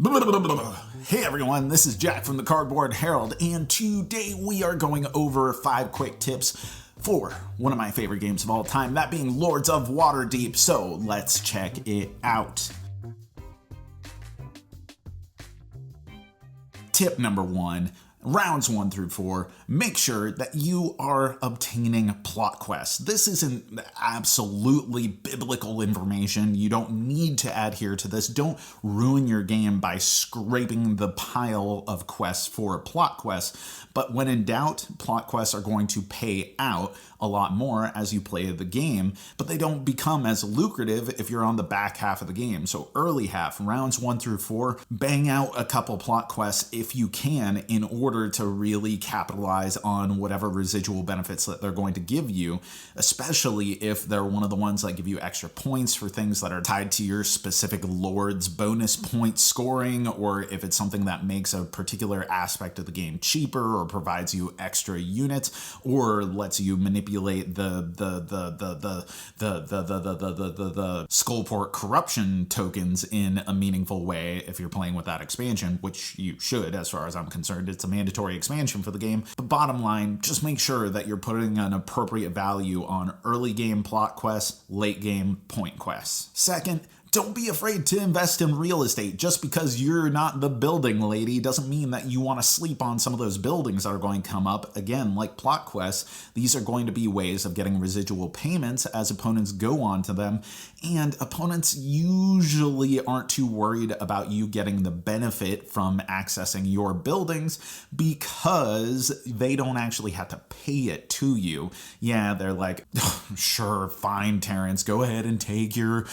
Hey everyone, this is Jack from the Cardboard Herald, and today we are going over 5 quick tips for one of my favorite games of all time, that being Lords of Waterdeep. So let's check it out. Tip number 1. Rounds 1 through 4, make sure that you are obtaining plot quests. This isn't absolutely biblical information. You don't need to adhere to this. Don't ruin your game by scraping the pile of quests for plot quests. But when in doubt, plot quests are going to pay out a lot more as you play the game, but they don't become as lucrative if you're on the back half of the game. So early half, rounds 1 through 4, bang out a couple plot quests if you can in order to really capitalize on whatever residual benefits that they're going to give you, especially if they're one of the ones that give you extra points for things that are tied to your specific lord's bonus point scoring, or if it's something that makes a particular aspect of the game cheaper or provides you extra units or lets you manipulate the Skullport corruption tokens in a meaningful way if you're playing with that expansion, which you should, as far as I'm concerned. It's a mandatory expansion for the game. But bottom line, just make sure that you're putting an appropriate value on early game plot quests, late game point quests. Second, don't be afraid to invest in real estate. Just because you're not the building lady doesn't mean that you want to sleep on some of those buildings that are going to come up. Again, like plot quests, these are going to be ways of getting residual payments as opponents go on to them, and opponents usually aren't too worried about you getting the benefit from accessing your buildings because they don't actually have to pay it to you. Yeah, they're like, oh, sure, fine, Terrence, go ahead and take your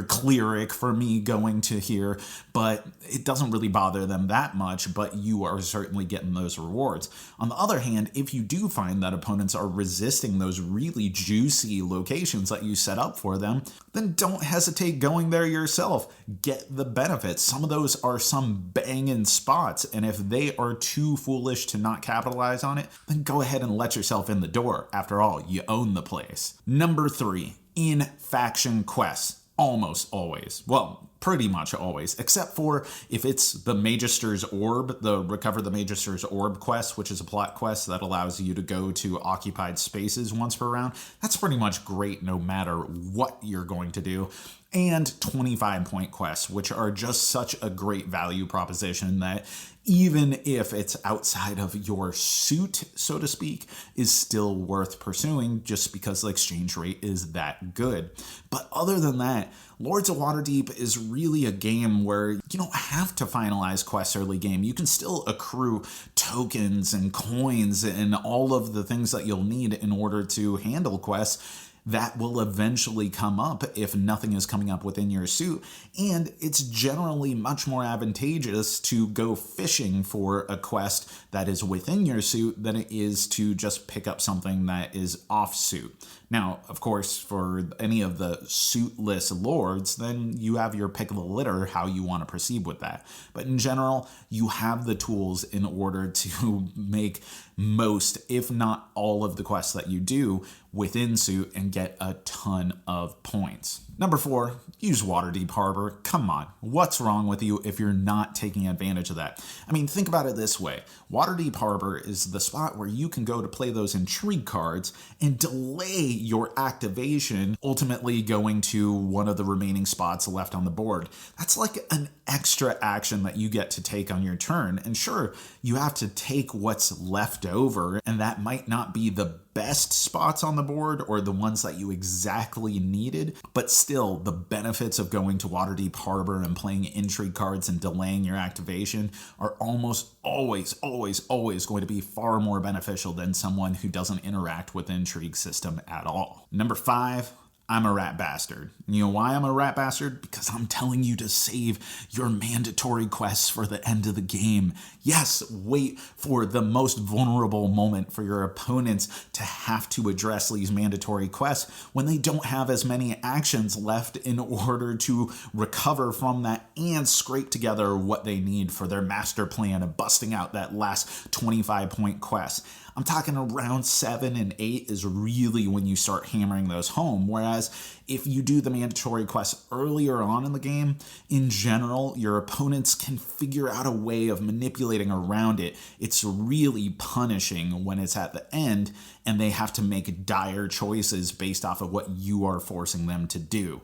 clear for me going to here, but it doesn't really bother them that much, but you are certainly getting those rewards. On the other hand, if you do find that opponents are resisting those really juicy locations that you set up for them, then don't hesitate going there yourself. Get the benefits. Some of those are some banging spots, and if they are too foolish to not capitalize on it, then go ahead and let yourself in the door. After all, you own the place. Number 3, in-faction quests. Almost always. Well, pretty much always, except for if it's the Magister's Orb, the Recover the Magister's Orb quest, which is a plot quest that allows you to go to occupied spaces once per round. That's pretty much great no matter what you're going to do. And 25-point quests, which are just such a great value proposition that even if it's outside of your suit, so to speak, is still worth pursuing just because the exchange rate is that good. But other than that, Lords of Waterdeep is really a game where you don't have to finalize quests early game. You can still accrue tokens and coins and all of the things that you'll need in order to handle quests that will eventually come up if nothing is coming up within your suit. And it's generally much more advantageous to go fishing for a quest that is within your suit than it is to just pick up something that is off suit. Now, of course, for any of the suitless lords, then you have your pick of the litter how you want to proceed with that. But in general, you have the tools in order to make most, if not all, of the quests that you do within suit and get a ton of points. Number 4, use Waterdeep Harbor. Come on, what's wrong with you if you're not taking advantage of that? I mean, think about it this way. Waterdeep Harbor is the spot where you can go to play those intrigue cards and delay your activation, ultimately going to one of the remaining spots left on the board. That's like an extra action that you get to take on your turn. And sure, you have to take what's left over, and that might not be the best spots on the board or the ones that you exactly needed, but still the benefits of going to Waterdeep Harbor and playing intrigue cards and delaying your activation are almost always going to be far more beneficial than someone who doesn't interact with the intrigue system at all. Number 5, I'm a rat bastard. You know why I'm a rat bastard? Because I'm telling you to save your mandatory quests for the end of the game. Yes, wait for the most vulnerable moment for your opponents to have to address these mandatory quests when they don't have as many actions left in order to recover from that and scrape together what they need for their master plan of busting out that last 25-point quest. I'm talking around 7 and 8 is really when you start hammering those home, whereas Whereas if you do the mandatory quests earlier on in the game, in general, your opponents can figure out a way of manipulating around it. It's really punishing when it's at the end and they have to make dire choices based off of what you are forcing them to do.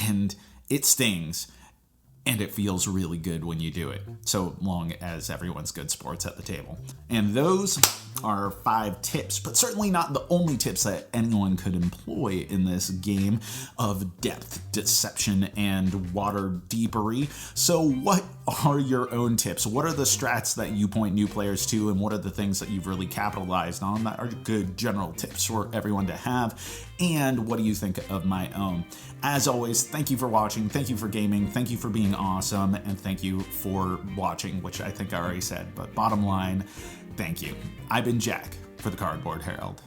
And it stings. And it feels really good when you do it, so long as everyone's good sports at the table. And those are 5 tips, but certainly not the only tips that anyone could employ in this game of depth, deception, and water deepery. So what are your own tips? What are the strats that you point new players to, and what are the things that you've really capitalized on that are good general tips for everyone to have? And what do you think of my own? As always, thank you for watching, thank you for gaming, thank you for being awesome, and thank you for watching, which I think I already said, but bottom line, thank you. I've been Jack for the Cardboard Herald.